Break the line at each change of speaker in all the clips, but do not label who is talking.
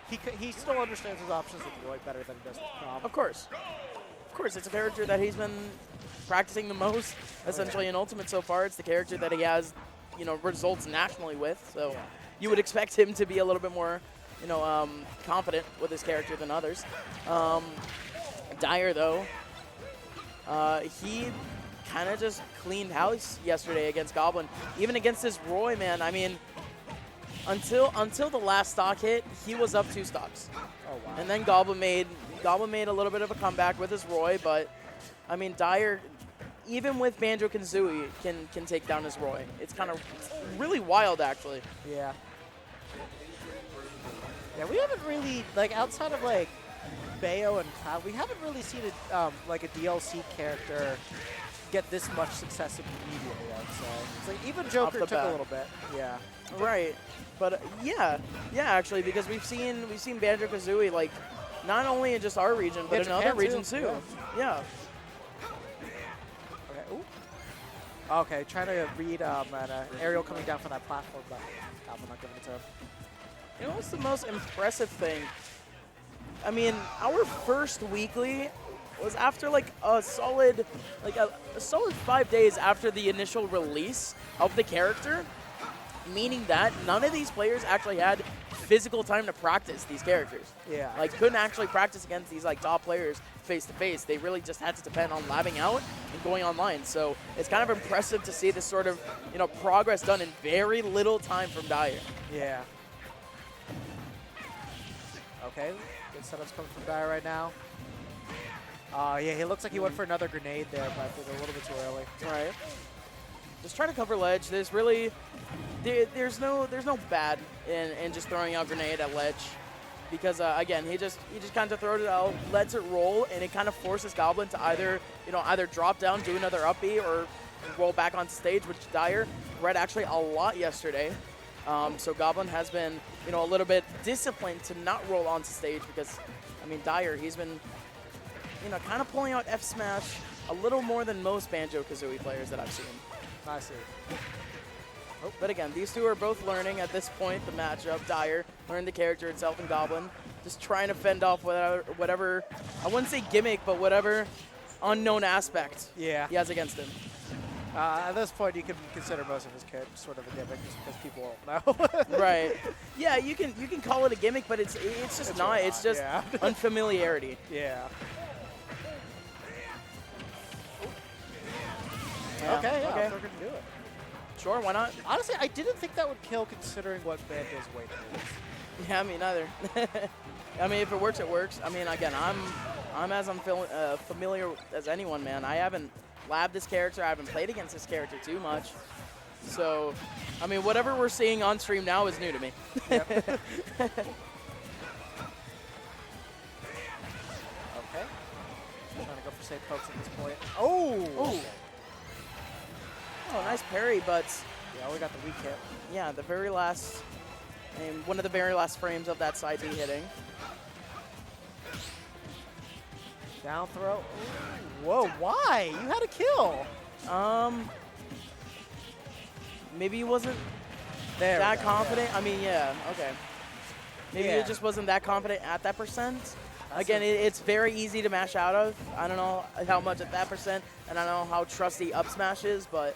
he still understands his options with Roy better than he does with Prom.
Of course. Of course, it's a character that he's been practicing the most, essentially, in Ultimate so far. It's the character that he has, results nationally with. So you would expect him to be a little bit more, confident with his character than others. Dyer, though, he kind of just cleaned house yesterday against Goblin. Even against this Roy, man, I mean, until the last stock hit, he was up 2 stocks.
Oh, wow.
And then Goblin made a little bit of a comeback with his Roy, but I mean, Dyer, even with Banjo Kazooie, can take down his Roy. It's kind of really wild, actually.
Yeah. Yeah, we haven't really, like, outside of, like, Bayo and Cloud, we haven't really seen like a DLC character get this much success immediately, I'd say. It's like even Joker took a little bit. Yeah.
Right. But yeah, actually, because we've seen Banjo Kazooie, like, not only in just our region, but in other regions too. Yeah.
Okay. Ooh. Okay, trying to read an aerial coming down from that platform, but Goblin not giving it to him.
You know what's the most impressive thing? I mean, our first weekly was after like a solid 5 days after the initial release of the character, meaning that none of these players actually had physical time to practice these characters.
Yeah.
Like, couldn't actually practice against these like top players face to face. They really just had to depend on labbing out and going online. So it's kind of impressive to see this sort of progress done in very little time from Dyer.
Yeah. Okay. Good setups coming from Dyer right now. Yeah, he looks like he went for another grenade there, but I think a little bit too early.
Right. Just trying to cover ledge. There's really, there's no bad in just throwing out grenade at ledge, because again, he just kind of throws it out, lets it roll, and it kind of forces Goblin to either drop down, do another up B, or roll back onto stage, which Dyer read actually a lot yesterday. So Goblin has been, a little bit disciplined to not roll onto stage because, I mean, Dyer, he's been, kind of pulling out F smash a little more than most Banjo Kazooie players that I've seen.
I see.
Oh, but again, these two are both learning at this point the matchup. Dyer learned the character itself, and Goblin just trying to fend off whatever I wouldn't say gimmick, but whatever unknown aspect he has against him.
At this point, you can consider most of his kit sort of a gimmick just because people won't know.
Right. Yeah, you can call it a gimmick, but it's just not. It's just unfamiliarity.
Yeah.
Okay,
yeah, we're going to do it.
Sure, why not?
Honestly, I didn't think that would kill considering what Banjo's weight is.
Yeah, me neither. I mean, if it works, it works. I mean, again, I'm as familiar as anyone, man. I haven't labbed this character. I haven't played against this character too much. So, I mean, whatever we're seeing on stream now is new to me.
Yep. Okay. Trying to go for safe pokes at this point. Oh!
Oh, nice parry, but
yeah, we got the weak hit.
Yeah, the very last, and one of the very last frames of that side B hitting.
Down throw. Ooh. Whoa, why? You had a kill.
Maybe he wasn't that confident. I mean, yeah, okay. Maybe it just wasn't that confident at that percent. Again, it's very easy to mash out of. I don't know how much at that percent, and I don't know how trusty up smash is, but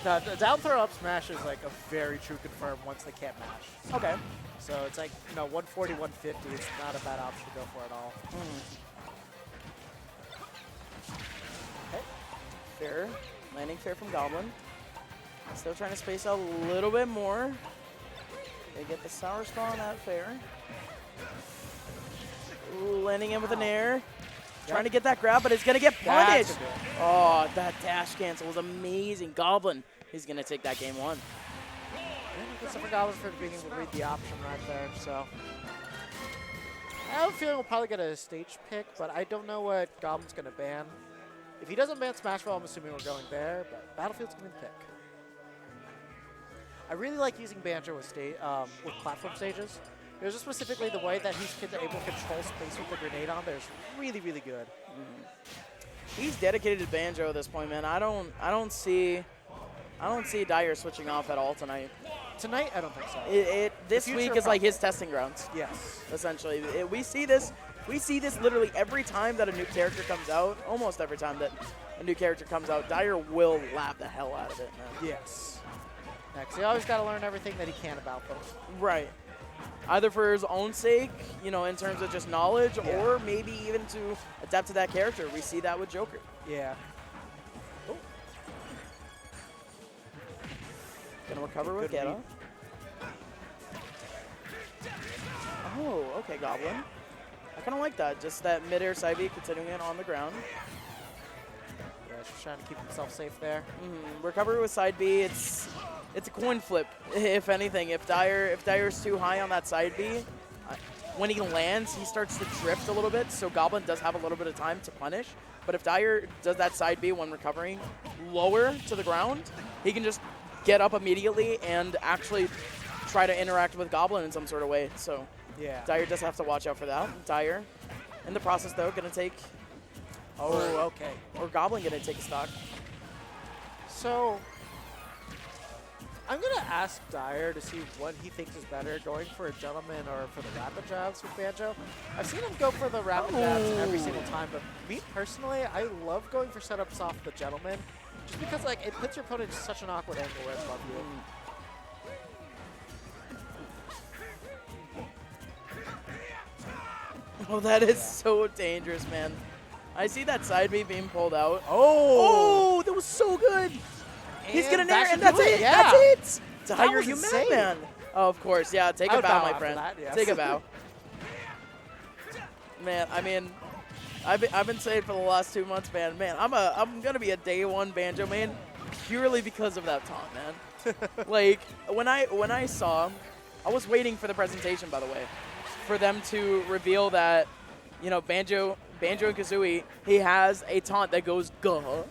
the down throw up smash is like a very true confirm once they can't mash.
Okay.
So it's like, 140, 150. It's not a bad option to go for at all.
Okay. Fair. Landing fair from Goblin. Still trying to space out a little bit more. They get the sour spot on that fair. Ooh, landing in with an air. Trying to get that grab, but it's going to get punished. Oh, that dash cancel was amazing. Goblin, he's going to take that game 1.
Good stuff for Goblin for being able to read the option right there. So I have a feeling we'll probably get a stage pick, but I don't know what Goblin's going to ban. If he doesn't ban Smashville, I'm assuming we're going there, but Battlefield's going to be the pick. I really like using Banjo with platform stages. There's just specifically the way that he's able to control space with the grenade on there is really, really good.
He's dedicated to Banjo at this point, man. I don't see Dyer switching off at all tonight.
Tonight, I don't think so.
This week is like his testing grounds.
Yes.
Essentially, we see this literally every time that a new character comes out. Almost every time that a new character comes out, Dyer will laugh the hell out of it, man.
Yes. Next, he always got to learn everything that he can about them.
Right. Either for his own sake, you know, in terms of just knowledge, or maybe even to adapt to that character. We see that with Joker.
Yeah.
Oh. Gonna recover with Geta. Oh, okay, Goblin. I kind of like that. Just that mid-air side B, continuing it on the ground.
Yeah, just trying to keep himself safe there.
Recovery with side B, it's a coin flip, if anything. If Dyer's too high on that side B, when he lands, he starts to drift a little bit, so Goblin does have a little bit of time to punish. But if Dyer does that side B when recovering lower to the ground, he can just get up immediately and actually try to interact with Goblin in some sort of way. So
yeah,
Dyer does have to watch out for that. Dyer, in the process though, gonna take.
Oh, okay.
Or Goblin gonna take a stock.
So I'm going to ask Dyer to see what he thinks is better, going for a gentleman or for the rapid jabs with Banjo. I've seen him go for the rapid jabs every single time, but me personally, I love going for setups off the gentleman, just because like it puts your opponent in such an awkward angle where it's above you.
Oh, that is so dangerous, man. I see that side B being pulled out.
Oh,
that was so good. He's gonna nair, and
that's it. Yeah.
That's it. Dyer,
was
you
insane.
madman. Oh, of course, yeah. Take a bow, my friend.
That, yes.
Take a bow. Man, I mean, I've been saying for the last 2 months, man. I'm gonna be a day one Banjo main purely because of that taunt, man. Like when I saw, I was waiting for the presentation, by the way, for them to reveal that, you know, Banjo and Kazooie, he has a taunt that goes "guh."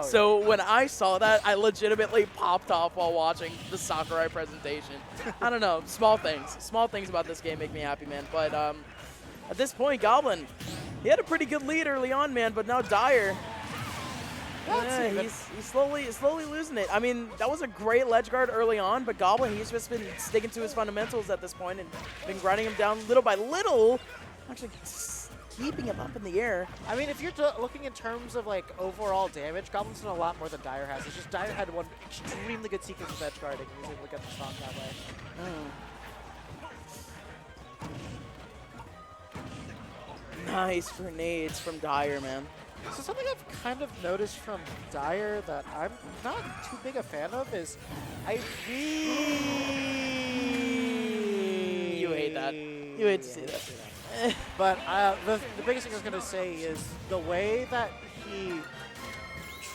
So when I saw that, I legitimately popped off while watching the Sakurai presentation. I don't know, small things about this game make me happy, man. But at this point, Goblin, he had a pretty good lead early on, man. But now Dyer, he's slowly losing it. I mean, that was a great ledge guard early on, but Goblin, he's just been sticking to his fundamentals at this point and been grinding him down little by little, actually keeping him up in the air.
I mean, if you're looking in terms of like overall damage, Goblin's done a lot more than Dyer has. It's just Dyer had one extremely good sequence of edge guarding, and he was able to get the stock that way.
Nice grenades from Dyer, man.
So something I've kind of noticed from Dyer that I'm not too big a fan of is I
You hate that. You hate to see that.
But the biggest thing I was going to say is the way that he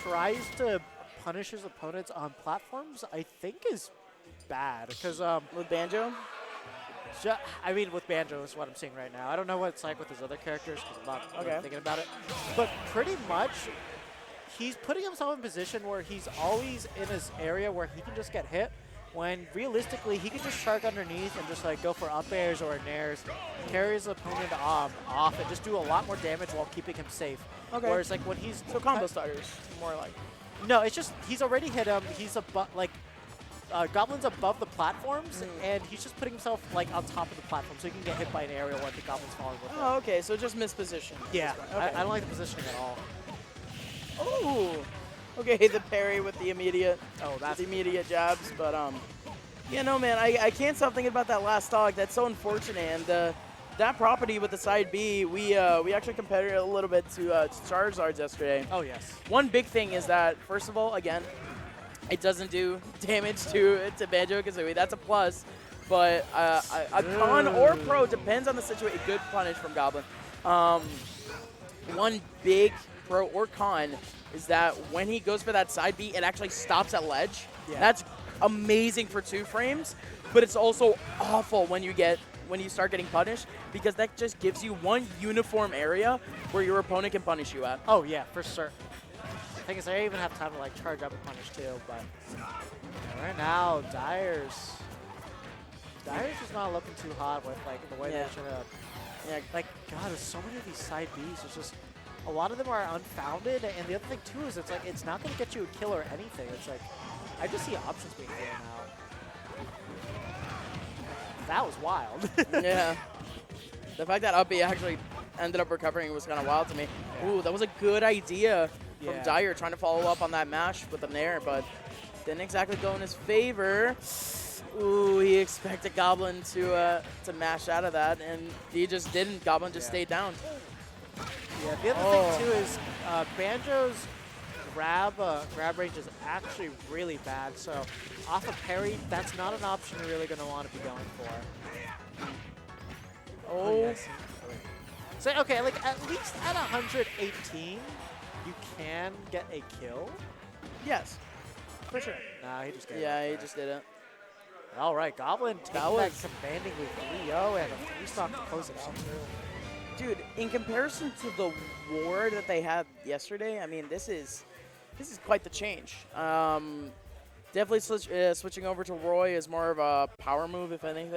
tries to punish his opponents on platforms, I think is bad. Because
with Banjo?
I mean, with Banjo is what I'm seeing right now. I don't know what it's like with his other characters because I'm not really thinking about it. But pretty much, he's putting himself in a position where he's always in his area where he can just get hit, when realistically he could just shark underneath and just like go for up airs or nairs, carry his opponent off and just do a lot more damage while keeping him safe.
Okay.
Whereas like when he's
so combo starters, more like.
No, it's just he's already hit him. He's Goblin's above the platforms, and he's just putting himself like on top of the platform, so he can get hit by an aerial when the Goblin's falling with him.
Oh, okay, so just misposition.
Yeah,
okay.
I don't like the positioning at all.
Oh, okay, the parry with the immediate,
that's
the immediate jabs, but yeah, no, man, I can't stop thinking about that last stock. That's so unfortunate, and that property with the side B, we actually compared it a little bit to Charizard's yesterday.
Oh yes.
One big thing is that, first of all, again, it doesn't do damage to Banjo Kazooie. That's a plus. But a con or pro depends on the situation. Good punish from Goblin. One big pro or con is that when he goes for that side B, it actually stops at ledge. Yeah. That's amazing for 2 frames, but it's also awful when you start getting punished, because that just gives you one uniform area where your opponent can punish you at.
Oh yeah, for sure. The thing is, I even have time to like charge up and punish too, but right now, Dyer's just not looking too hot with like the way they're trying to. Yeah, like God, there's so many of these side Bs. It's just a lot of them are unfounded, and the other thing too is it's like it's not going to get you a kill or anything. It's like I just see options being given out. That was wild.
Yeah. The fact that up B actually ended up recovering was kind of wild to me.
Yeah.
Ooh, that was a good idea from
Yeah.
Dyer trying to follow up on that mash with a nair, but didn't exactly go in his favor. Ooh, he expected Goblin to mash out of that, and he just didn't. Goblin just stayed down.
Yeah, the other thing too is Banjo's grab range is actually really bad. So off of parry, that's not an option you're really going to want to be going for.
Oh.
Yes. So okay, like at least at 118, you can get a kill.
Yes, for sure.
Nah, he just gave
Yeah,
up
he
there.
just didn't.
All right, Goblin taking that
was-
commandingly 3-0 and a 3-stock to close it out too.
Dude, in comparison to the war that they had yesterday, I mean, this is quite the change. Definitely switching over to Roy is more of a power move, if anything.